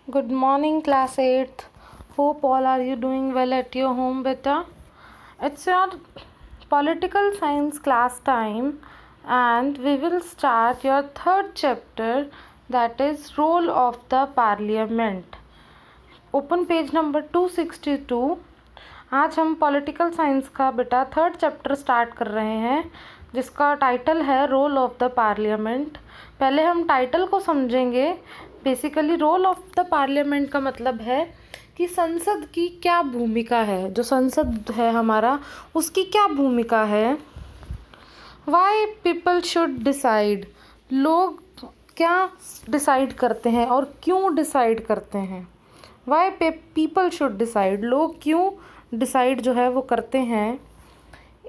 Good morning, class 8th. Hope all are you doing well at your home, beta. It's your political science class time, and we will start your third chapter, that is role of the parliament. Open page number 262. आज हम political science का बेटा third chapter start कर रहे हैं, जिसका title है role of the parliament. पहले हम टाइटल को समझेंगे. Basically role of the parliament का मतलब है कि संसद की क्या भूमिका है, जो संसद है हमारा उसकी क्या भूमिका है. वाई पीपल शुड डिसाइड, लोग क्या डिसाइड करते हैं और क्यों डिसाइड करते हैं. वाई पीपल शुड डिसाइड, लोग क्यों डिसाइड जो है वो करते हैं.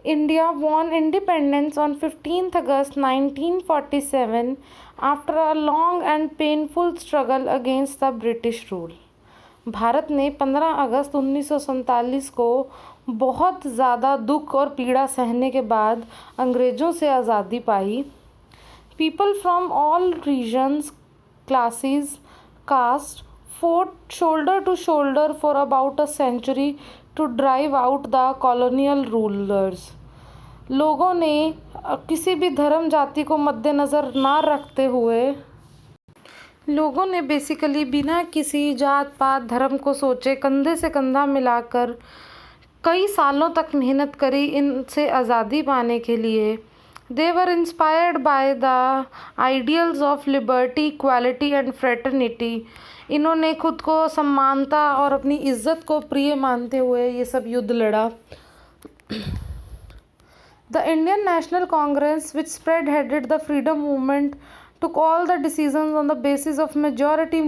India won independence on 15th August 1947 after a long and painful struggle against the British rule. Bharat ने 15 अगस्त 1947 को बहुत ज़्यादा दुख और पीड़ा सहने के बाद अंग्रेज़ों से आज़ादी पाई. People from all regions, classes, caste fought shoulder to shoulder for about a century to drive out the colonial rulers. लोगों ने किसी भी धर्म जाति को मद्देनज़र ना रखते हुए लोगों ने बेसिकली बिना किसी जात पात धर्म को सोचे कंधे से कंधा मिलाकर कई सालों तक मेहनत करी इनसे आज़ादी पाने के लिए. They were inspired by the ideals of liberty, equality and fraternity. इन्होंने खुद को समानता और अपनी इज्जत को प्रिय मानते हुए ये सब युद्ध लड़ा. The Indian National Congress, which spearheaded the freedom movement, took all the decisions on the basis of majority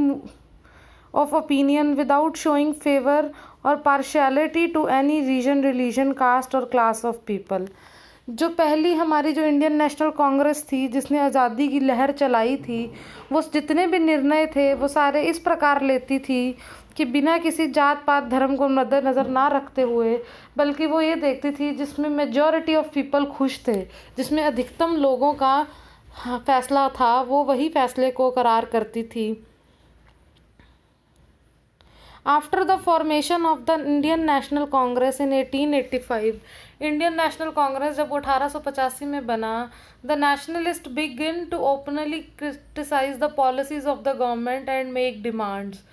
of opinion without showing favor or partiality to any region, religion, caste or class of people. जो पहली हमारी जो Indian National Congress थी, जिसने आज़ादी की लहर चलाई थी, वो जितने भी निर्णय थे वो सारे इस प्रकार लेती थी कि बिना किसी जात पात धर्म को मद्देनज़र ना रखते हुए, बल्कि वो ये देखती थी जिसमें मेजॉरिटी ऑफ पीपल खुश थे, जिसमें अधिकतम लोगों का फैसला था, वो वही फैसले को करार करती थी. After the formation of the Indian National Congress in 1885, Indian National Congress जब 1885 में बना, the nationalist begin to openly criticise the policies of the government and make demands.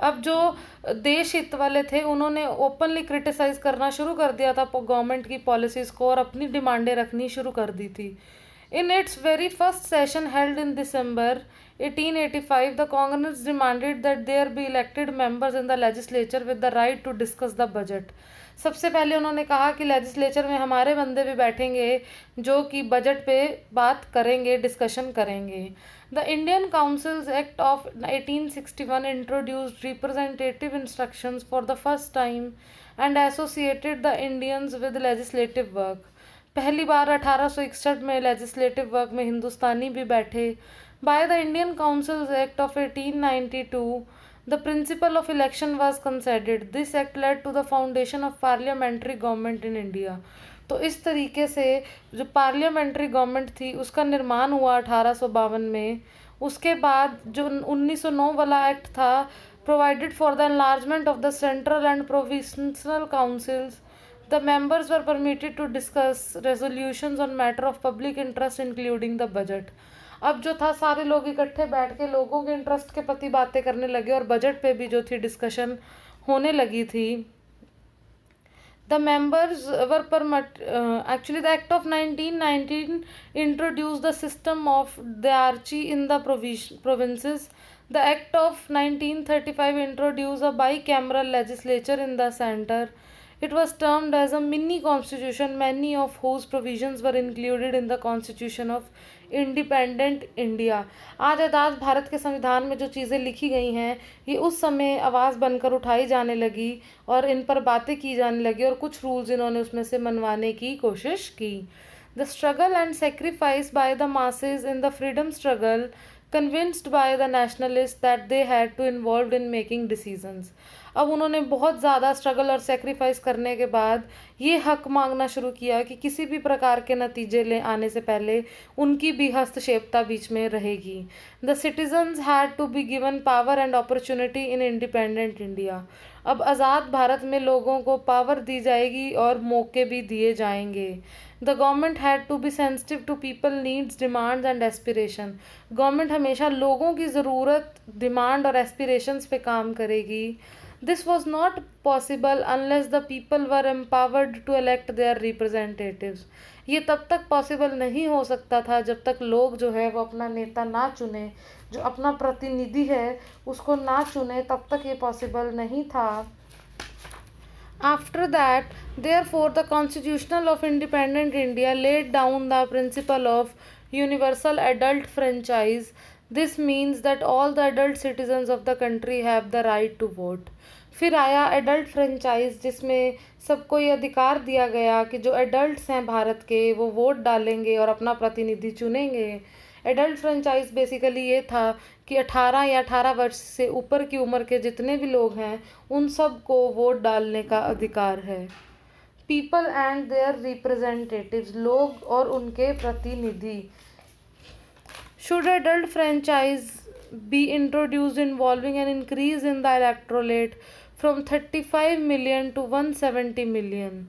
अब जो देश हित वाले थे उन्होंने ओपनली क्रिटिसाइज करना शुरू कर दिया था गवर्नमेंट की पॉलिसीज़ को और अपनी डिमांडें रखनी शुरू कर दी थी. In its very first session held in December 1885, the Congress demanded that there be elected members in the legislature with the right to discuss the budget. सबसे पहले उन्होंने कहा कि लेजिस्लेचर में हमारे बंदे भी बैठेंगे जो कि बजट पे बात करेंगे, डिस्कशन करेंगे. The Indian Councils Act of 1861 introduced representative instructions for the first time and associated the Indians with legislative work. पहली बार 1861 में लेजिस्लेटिव वर्क में हिंदुस्तानी भी बैठे. By the Indian Councils Act of 1892 the principle of election was considered. This act led to the foundation of parliamentary government in India. तो इस तरीके से जो पार्लियामेंट्री गवर्नमेंट थी उसका निर्माण हुआ 1852 में. उसके बाद जो 1909 वाला एक्ट था, provided for the enlargement of the central and provincial councils. The members were permitted to discuss resolutions on matter of public interest including the budget. अब जो था सारे लोग इकट्ठे बैठ के लोगों के इंटरेस्ट के प्रति बातें करने लगे और बजट पे भी जो थी डिस्कशन होने लगी थी. The members were actually the Act of 1919 introduced the system of diarchy in the provinces. The Act of 1935 introduced a bicameral legislature in the center. It was termed as a mini constitution, many of whose provisions were included in the Constitution of independent India. आज आज़ाद भारत के संविधान में जो चीज़ें लिखी गई हैं ये उस समय आवाज़ बनकर उठाई जाने लगी और इन पर बातें की जाने लगी और कुछ रूल्स इन्होंने उसमें से मनवाने की कोशिश की. The struggle and sacrifice by the masses in the freedom struggle convinced by the nationalists that they had to involved in making decisions. अब उन्होंने बहुत ज़्यादा स्ट्रगल और सेक्रीफाइस करने के बाद ये हक मांगना शुरू किया कि किसी भी प्रकार के नतीजे ले आने से पहले उनकी भी हस्तक्षेपता बीच में रहेगी। The citizens had to be given power and opportunity in independent India. अब आज़ाद भारत में लोगों को पावर दी जाएगी और मौके भी दिए जाएंगे। The government had to be sensitive to people needs, demands and aspiration. Government हमेशा लोगों की ज़रूरत, डिमांड और एस्पिरेशंस पे काम करेगी। This was not possible unless the people were empowered to elect their representatives. ये तब तक पॉसिबल नहीं हो सकता था जब तक लोग जो है वो अपना नेता ना चुने, जो अपना प्रतिनिधि है उसको ना चुने, तब तक ये पॉसिबल नहीं था। After that, therefore, the Constitution of Independent India laid down the principle of universal adult franchise. This means that all the adult citizens of the country have the right to vote. फिर आया adult franchise, जिसमें सबको ये अधिकार दिया गया कि जो एडल्ट्स हैं भारत के वो वोट डालेंगे और अपना प्रतिनिधि चुनेंगे। एडल्ट फ्रेंचाइज बेसिकली ये था कि 18 या 18 वर्ष से ऊपर की उम्र के जितने भी लोग हैं उन सब को वोट डालने का अधिकार है। पीपल एंड देयर रिप्रेजेंटेटिव्स, लोग और उनके प्रतिनिधि। Should adult franchise be introduced involving an increase in the electorate from 35 million to 170 million.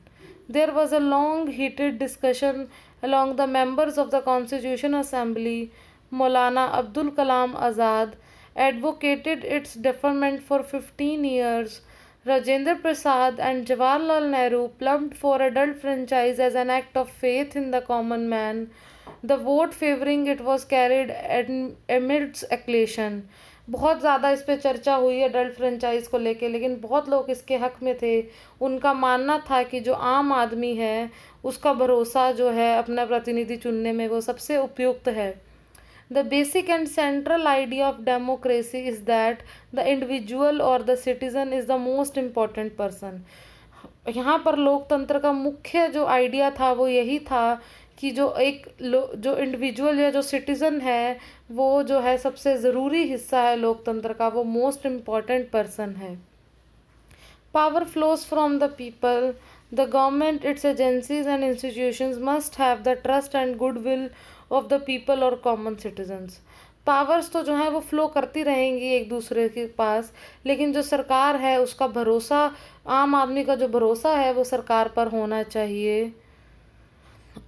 There was a long heated discussion among the members of the Constitution Assembly. Maulana Abdul Kalam Azad advocated its deferment for 15 years. Rajendra Prasad and Jawaharlal Nehru plumped for adult franchise as an act of faith in the common man. The vote favoring it was carried amidst acclamation. बहुत ज़्यादा इस पे चर्चा हुई adult franchise को लेके, लेकिन बहुत लोग इसके हक में थे। उनका मानना था कि जो आम आदमी है उसका भरोसा जो है अपना प्रतिनिधि चुनने में वो सबसे उपयुक्त है। The basic and central idea of democracy is that the individual or the citizen is the most important person. यहाँ पर लोकतंत्र का मुख्य जो आइडिया था वो यही था कि जो इंडिविजुअल या जो सिटीज़न है वो जो है सबसे ज़रूरी हिस्सा है लोकतंत्र का, वो मोस्ट इम्पॉर्टेंट पर्सन है। Power flows from the people. The government, it's agencies and institutions must have the trust and goodwill of the people और कॉमन सिटीजन्स। पावर्स तो जो है वो फ्लो करती रहेंगी एक दूसरे के पास, लेकिन जो सरकार है उसका भरोसा, आम आदमी का जो भरोसा है वो सरकार पर होना चाहिए।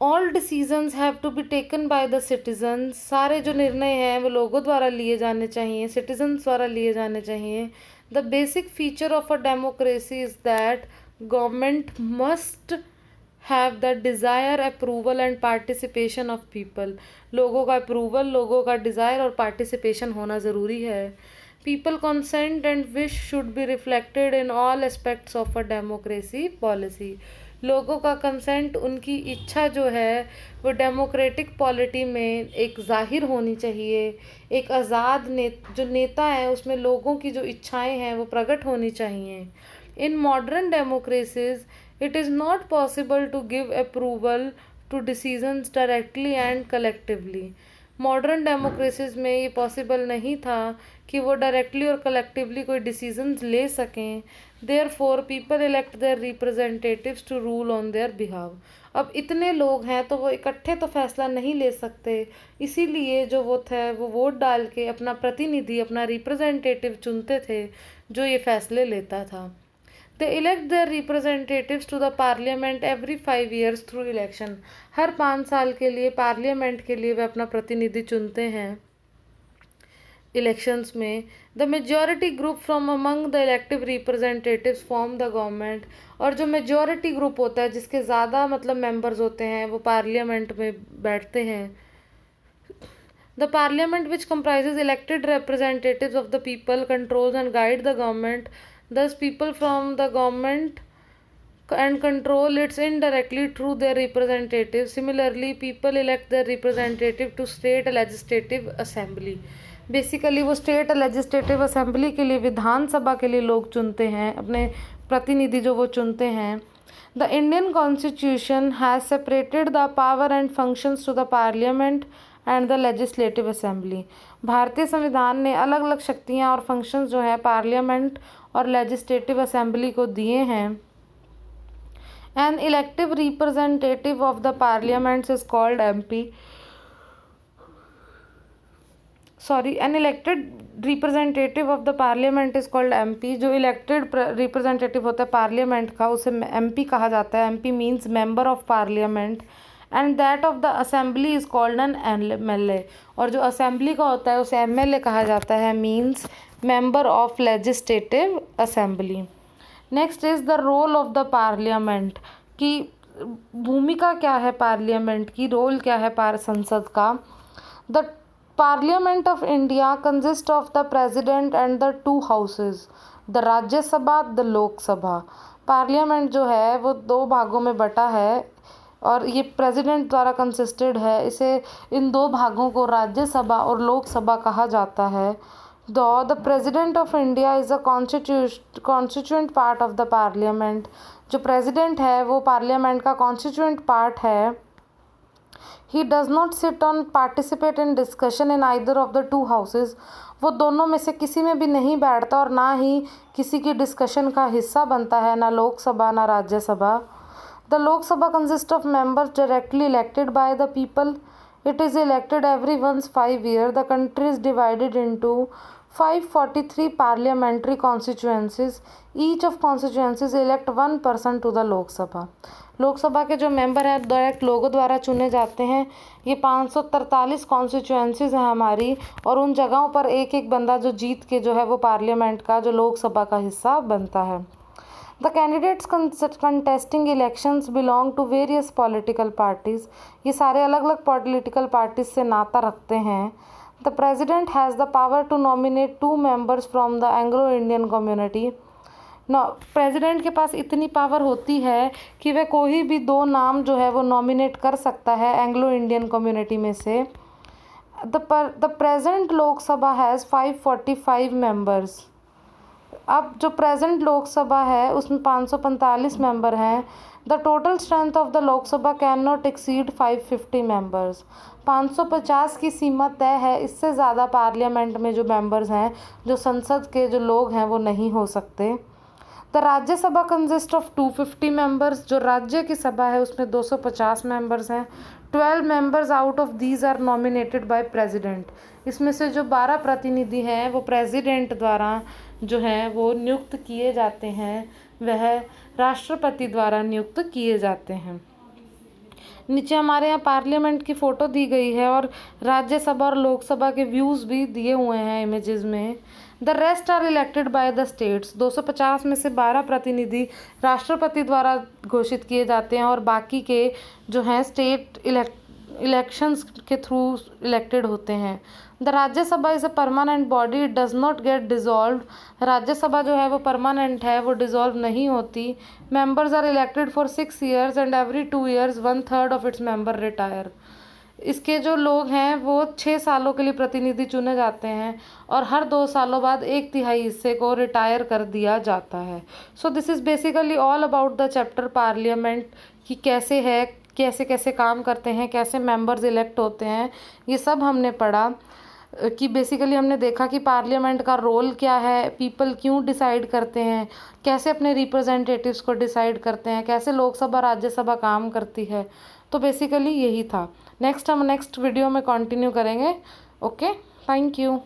All decisions have to be taken by the citizens. सारे जो निर्णय हैं वो लोगों द्वारा लिए जाने चाहिए, सिटीजन्स द्वारा लिए जाने चाहिए। The basic feature of a democracy is that government must have the desire, approval and participation of people. लोगों का अप्रूवल, लोगों का डिज़ायर और पार्टिसिपेशन होना ज़रूरी है। People consent and wish should be reflected in all aspects of a democracy policy. लोगों का कंसेंट, उनकी इच्छा जो है वो डेमोक्रेटिक पॉलिटी में एक ज़ाहिर होनी चाहिए। एक आज़ाद जो नेता है उसमें लोगों की जो इच्छाएं हैं वो प्रकट होनी चाहिए। In modern democracies it is not possible to give approval to decisions directly and collectively. Modern democracies में ये पॉसिबल नहीं था कि वो डायरेक्टली और कलेक्टिवली कोई डिसीजंस ले सकें। Therefore people elect their representatives to rule on their behalf. अब इतने लोग हैं तो वो इकट्ठे तो फैसला नहीं ले सकते, इसीलिए जो वो थे वो वोट डाल के अपना प्रतिनिधि, अपना रिप्रेजेंटेटिव चुनते थे जो ये फैसले लेता था। They elect their representatives to the parliament every 5 years through election. हर 5 साल के लिए पार्लियामेंट के लिए वे अपना प्रतिनिधि चुनते हैं इलेक्शंस में। The majority group from among the elective representatives form the government. और जो मेजॉरिटी ग्रुप होता है जिसके ज़्यादा मतलब मेंबर्स होते हैं वो पार्लियामेंट में बैठते हैं। The parliament which comprises elected representatives of the people controls and guide the government. Thus people from the government and control it indirectly through their representatives. Similarly, people elect their representative to state legislative assembly. Basically वो state legislative assembly के लिए, विधानसभा के लिए लोग चुनते हैं अपने प्रतिनिधि जो वो चुनते हैं। The Indian constitution has separated the power and functions to the parliament and the legislative assembly. भारतीय संविधान ने अलग अलग शक्तियाँ और फंक्शंस जो है पार्लियामेंट और लेजिस्लेटिव असेंबली को दिए हैं। An elective representative of the parliament is called MP। An elected representative of the parliament is called MP। जो इलेक्टेड रिप्रेजेंटेटिव होता है पार्लियामेंट का उसे MP कहा जाता है। MP means member of parliament and that of the assembly is called an MLA। और जो असेंबली का होता है उसे MLA कहा जाता है, means member of legislative assembly. Next is the role of the parliament, की भूमिका क्या है पार्लियामेंट की, रोल क्या है संसद का। The parliament of India consist of the president and the 2 houses, the Rajya Sabha, the Lok Sabha. Parliament जो है वो 2 भागों में बटा है और ये प्रेसिडेंट द्वारा कंसिस्टेड है। इसे इन 2 भागों को राज्यसभा और लोकसभा कहा जाता है। The president of India is a constituent part of the parliament. जो प्रेसिडेंट है वो पार्लियामेंट का कॉन्स्टिट्यूएंट पार्ट है। He does not sit on participate in discussion in either of the 2 houses. वो दोनों में से किसी में भी नहीं बैठता और ना ही किसी की डिस्कशन का हिस्सा बनता है, ना लोकसभा ना Rajya Sabha. The Lok Sabha consists of members directly elected by the people. It is elected every once 5 years. The country is divided into 543 parliamentary constituencies. Each of constituencies elect one person to the Lok Sabha. Lok Sabha के जो member हैं direct लोगों द्वारा चुने जाते हैं। ये 543 constituencies हैं हमारी और उन जगहों पर एक एक बंदा जो जीत के जो है वो पार्लियामेंट का जो लोकसभा का हिस्सा बनता है। The candidates contesting elections belong to various political parties. ये सारे अलग अलग political parties से नाता रखते हैं। The president has the power to nominate 2 members from the Anglo-Indian community. President के पास इतनी पावर होती है कि वह कोई भी 2 नाम जो है वो नॉमिनेट कर सकता है एंग्लो इंडियन कम्युनिटी में से। The present Lok Sabha has 545 members. अब जो प्रेजेंट लोकसभा है उसमें 545 मेंबर हैं। The total strength of the Lok Sabha can not exceed 550 members. 550 की सीमा तय है, इससे ज़्यादा पार्लियामेंट में जो मेंबर्स हैं, जो संसद के जो लोग हैं वो नहीं हो सकते। The Rajya Sabha consist of 250 members. जो राज्य की सभा है उसमें 250 मेंबर्स हैं। 12 members out of these are nominated by president. इसमें से जो 12 प्रतिनिधि हैं वो प्रेसिडेंट द्वारा जो है वो नियुक्त किए जाते हैं, वह राष्ट्रपति द्वारा नियुक्त किए जाते हैं। नीचे हमारे यहाँ पार्लियामेंट की फ़ोटो दी गई है और राज्यसभा और लोकसभा के व्यूज़ भी दिए हुए हैं इमेजेस में। The rest are elected by the states. 250 में से 12 प्रतिनिधि राष्ट्रपति द्वारा घोषित किए जाते हैं और बाकी के जो हैं स्टेट इलेक्शंस के थ्रू इलेक्टेड होते हैं। The Rajya Sabha is a permanent body, it does not get dissolve. Rajya Sabha जो है वो परमानेंट है, वो डिज़ोल्व नहीं होती। Members are elected for 6 years and every 2 years 1/3 of its member retire. इसके जो लोग हैं वो 6 सालों के लिए प्रतिनिधि चुने जाते हैं और हर 2 सालों बाद 1/3 हिस्से को रिटायर कर दिया जाता है। So this is basically all about the chapter parliament, कि कैसे है, कैसे कैसे काम करते हैं, कैसे मेंबर्स इलेक्ट होते हैं, ये सब हमने पढ़ा। कि बेसिकली हमने देखा कि पार्लियामेंट का रोल क्या है, पीपल क्यों डिसाइड करते हैं, कैसे अपने रिप्रेजेंटेटिव्स को डिसाइड करते हैं, कैसे लोकसभा राज्यसभा काम करती है। तो बेसिकली यही था। हम नेक्स्ट वीडियो में कंटिन्यू करेंगे। Okay, thank you.